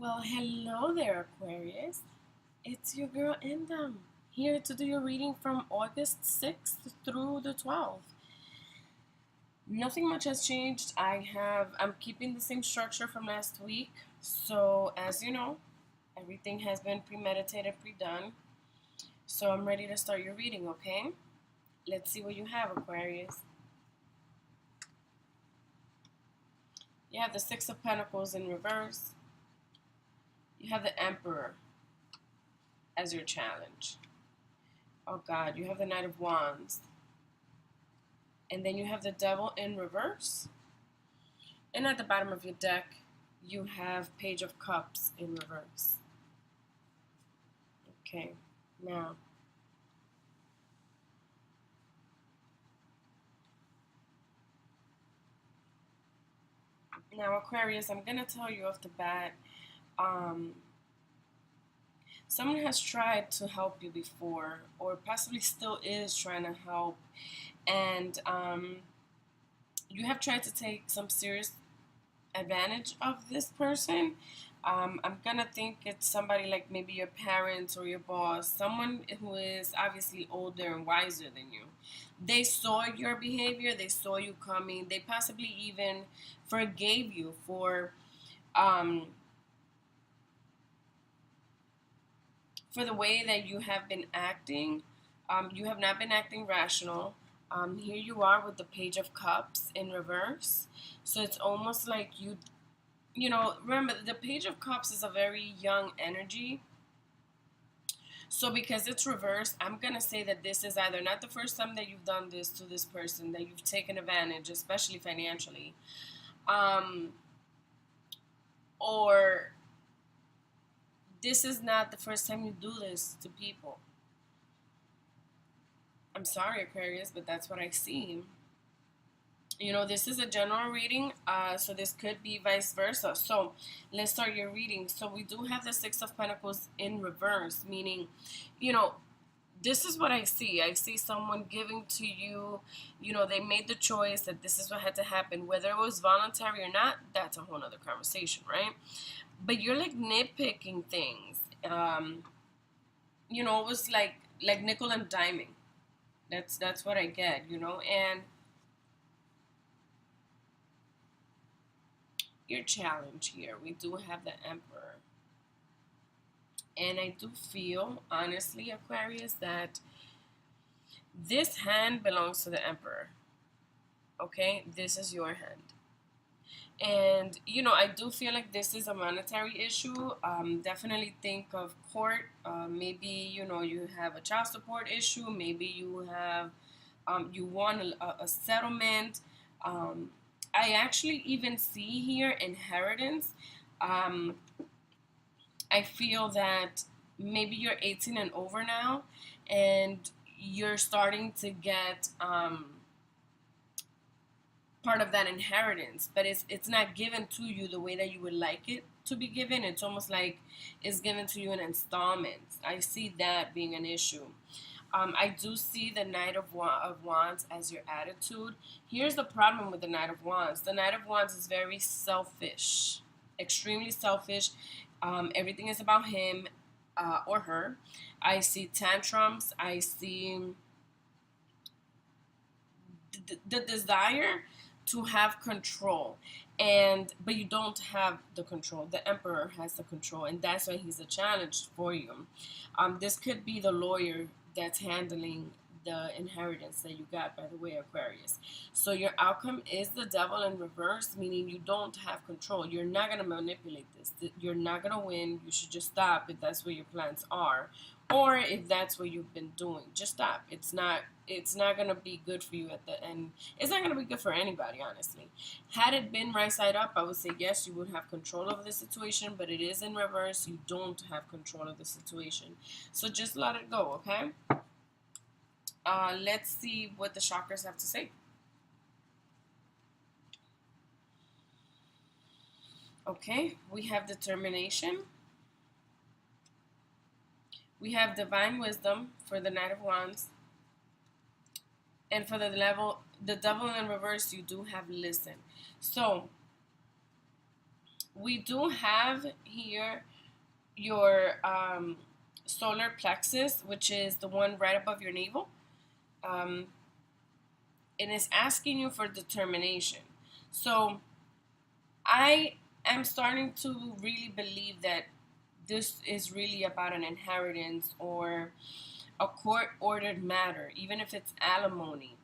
Well, hello there, Aquarius. It's your girl Endem here to do your reading from August 6th through the 12th. Nothing much has changed. I'm keeping the same structure from last week. So, as you know, everything has been premeditated, pre-done. So, I'm ready to start your reading, okay? Let's see what you have, Aquarius. You have the Six of Pentacles in reverse. You have the Emperor as your challenge. Oh God, you have the Knight of Wands. And then you have the Devil in reverse. And at the bottom of your deck, you have Page of Cups in reverse. Okay, now. Now, Aquarius, I'm going to tell you off the bat, someone has tried to help you before, or possibly still is trying to help, and you have tried to take some serious advantage of this person. I'm gonna think it's somebody like maybe your parents or your boss, someone who is obviously older and wiser than you. They saw your behavior, they saw you coming, they possibly even forgave you um, for the way that you have been acting. You have not been acting rational. Here you are with the Page of Cups in reverse. So it's almost like remember, the Page of Cups is a very young energy. So because it's reversed, I'm going to say that this is either not the first time that you've done this to this person, that you've taken advantage, especially financially, or this is not the first time you do this to people. I'm sorry, Aquarius, but that's what I see. This is a general reading, so this could be vice versa. So let's start your reading. So we do have the Six of Pentacles in reverse, meaning, this is what I see. I see someone giving to you, they made the choice that this is what had to happen. Whether it was voluntary or not, that's a whole other conversation, right? But you're like nitpicking things. It was like nickel and diming. That's what I get, and your challenge here. We do have the Emperor. And I do feel, honestly, Aquarius, that this hand belongs to the Emperor. Okay? This is your hand. And, I do feel like this is a monetary issue. Definitely think of court. Maybe, you have a child support issue. Maybe you have, you want a settlement. I actually even see here inheritance. I feel that maybe you're 18 and over now, and you're starting to get part of that inheritance, but it's not given to you the way that you would like it to be given. It's almost like it's given to you in installments. I see that being an issue. I do see the Knight of Wands as your attitude. Here's the problem with the Knight of Wands. The Knight of Wands is very selfish, extremely selfish. Everything is about him or her. I see tantrums. I see the desire to have control, but you don't have the control. The Emperor has the control, and that's why he's a challenge for you. This could be the lawyer that's handling the inheritance that you got, by the way, Aquarius. So your outcome is the Devil in reverse, meaning you don't have control. You're not going to manipulate this. You're not going to win. You should just stop if that's what your plans are, or if that's what you've been doing. Just stop. It's not going to be good for you at the end. It's not going to be good for anybody, honestly. Had it been right side up, I would say yes, you would have control of the situation, but it is in reverse. You don't have control of the situation. So just let it go, okay? Let's see what the chakras have to say. Okay, we have determination. We have divine wisdom for the Knight of Wands. And for the Devil in reverse, you do have listen. So We do have here your solar plexus, which is the one right above your navel. Um, and it's asking you for determination. So I am starting to really believe that this is really about an inheritance or a court ordered matter, even if it's alimony.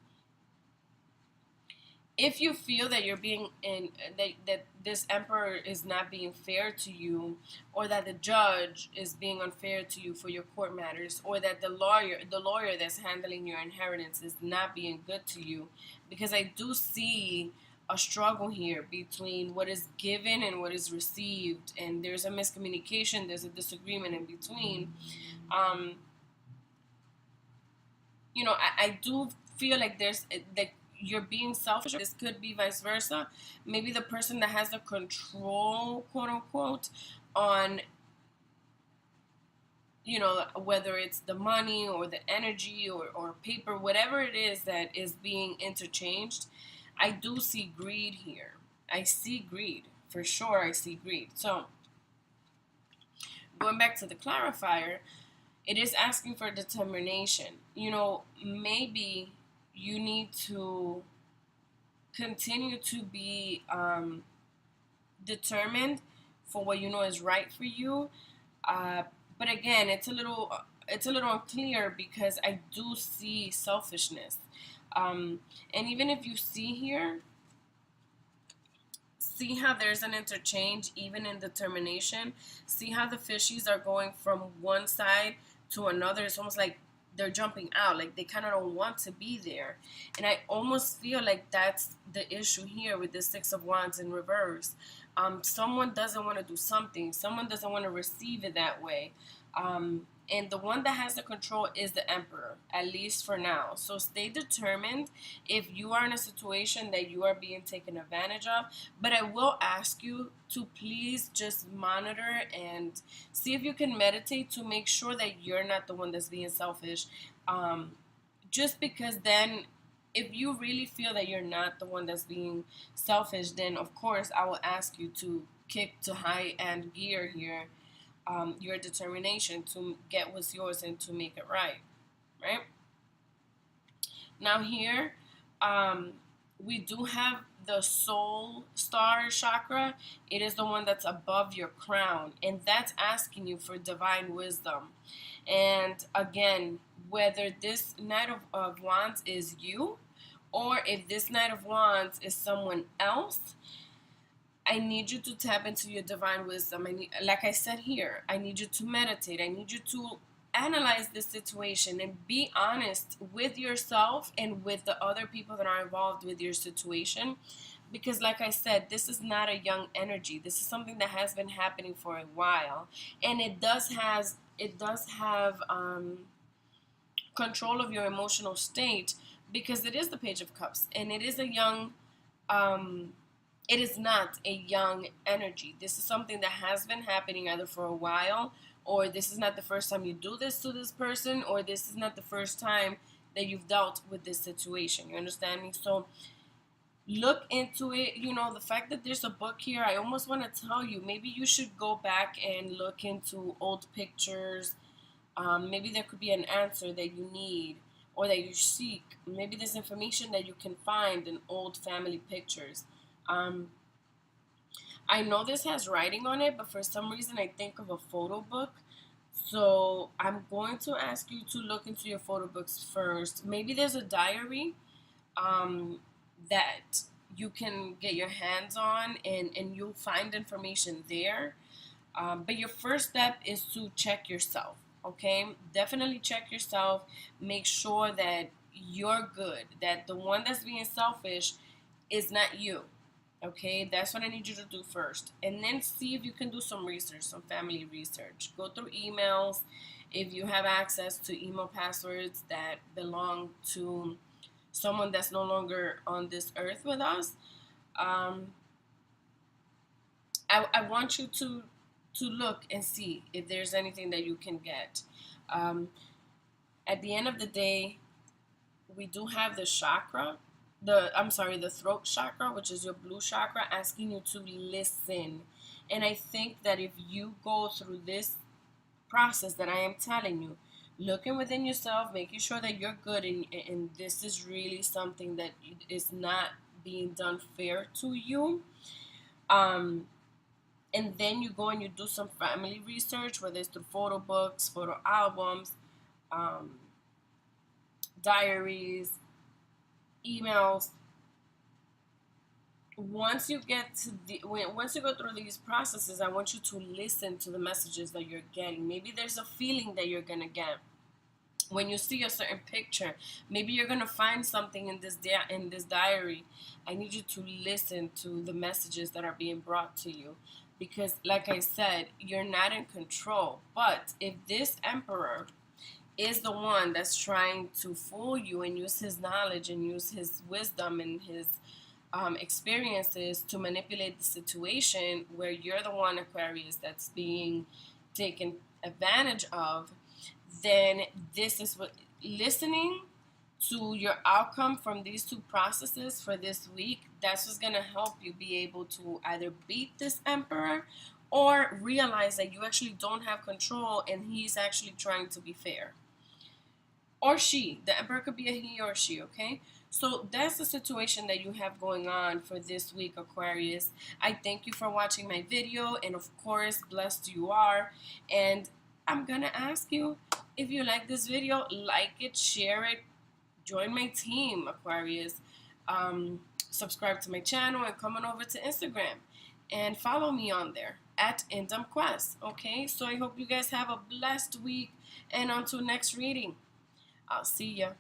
If you feel that you're being in that this emperor is not being fair to you, or that the judge is being unfair to you for your court matters, or that the lawyer that's handling your inheritance is not being good to you, because I do see a struggle here between what is given and what is received, and there's a miscommunication, there's a disagreement in between. um I do feel like there's like you're being selfish. This could be vice versa. Maybe the person that has the control, quote unquote, on whether it's the money or the energy or paper, whatever it is that is being interchanged. I do see greed here. I see greed for sure. I see greed. So going back to the clarifier, it is asking for determination. Maybe you need to continue to be determined for what you know is right for you. But again, it's a little unclear because I do see selfishness. And even if you see here, see how there's an interchange even in determination. See how the fishies are going from one side to another. It's almost like they're jumping out, like they kind of don't want to be there. And I almost feel like that's the issue here with the Six of Wands in reverse. Someone doesn't want to do something, someone doesn't want to receive it that way. And the one that has the control is the Emperor, at least for now. So stay determined if you are in a situation that you are being taken advantage of. But I will ask you to please just monitor and see if you can meditate to make sure that you're not the one that's being selfish. Just because then, if you really feel that you're not the one that's being selfish, then of course I will ask you to kick to high end gear here, your determination to get what's yours and to make it right? Now here, we do have the soul star chakra. It is the one that's above your crown, and that's asking you for divine wisdom. And again, whether this Knight of Wands is you, or if this Knight of Wands is someone else, I need you to tap into your divine wisdom. Like I said here, I need you to meditate. I need you to analyze the situation and be honest with yourself and with the other people that are involved with your situation. Because like I said, this is not a young energy. This is something that has been happening for a while. And it does have control of your emotional state, because it is the Page of Cups, and it is not a young energy. This is something that has been happening either for a while, or this is not the first time you do this to this person, or this is not the first time that you've dealt with this situation. You understand me? So look into it. The fact that there's a book here, I almost want to tell you, maybe you should go back and look into old pictures. Maybe there could be an answer that you need or that you seek. Maybe there's information that you can find in old family pictures. Um, I know this has writing on it, but for some reason I think of a photo book. So I'm going to ask you to look into your photo books first. Maybe there's a diary that you can get your hands on, and you'll find information there. But your first step is to check yourself, okay? Definitely check yourself. Make sure that you're good, that the one that's being selfish is not you. Okay, that's what I need you to do first. And then see if you can do some research, some family research. Go through emails. If you have access to email passwords that belong to someone that's no longer on this earth with us, um, I want you to look and see if there's anything that you can get. Um, at the end of the day, we do have the chakra. the throat chakra, which is your blue chakra, asking you to listen. And I think that if you go through this process that I am telling you, looking within yourself, making sure that you're good, and this is really something that is not being done fair to you. Um, and then you go and you do some family research, whether it's through photo books, photo albums, um, diaries, emails. Once you get to once you go through these processes, I want you to listen to the messages that you're getting. Maybe there's a feeling that you're gonna get when you see a certain picture. Maybe you're gonna find something in this diary. I need you to listen to the messages that are being brought to you, because, like I said, you're not in control. But if this emperor is the one that's trying to fool you and use his knowledge and use his wisdom and his experiences to manipulate the situation, where you're the one, Aquarius, that's being taken advantage of, then this is what listening to your outcome from these two processes for this week, that's what's going to help you be able to either beat this emperor or realize that you actually don't have control and he's actually trying to be fair. Or she. The emperor could be a he or she, okay? So that's the situation that you have going on for this week, Aquarius. I thank you for watching my video, and of course, blessed you are. And I'm gonna ask you, if you like this video, like it, share it, join my team, Aquarius. Subscribe to my channel and come on over to Instagram and follow me on there at IndumQuest. Okay, so I hope you guys have a blessed week, and until next reading, I'll see ya.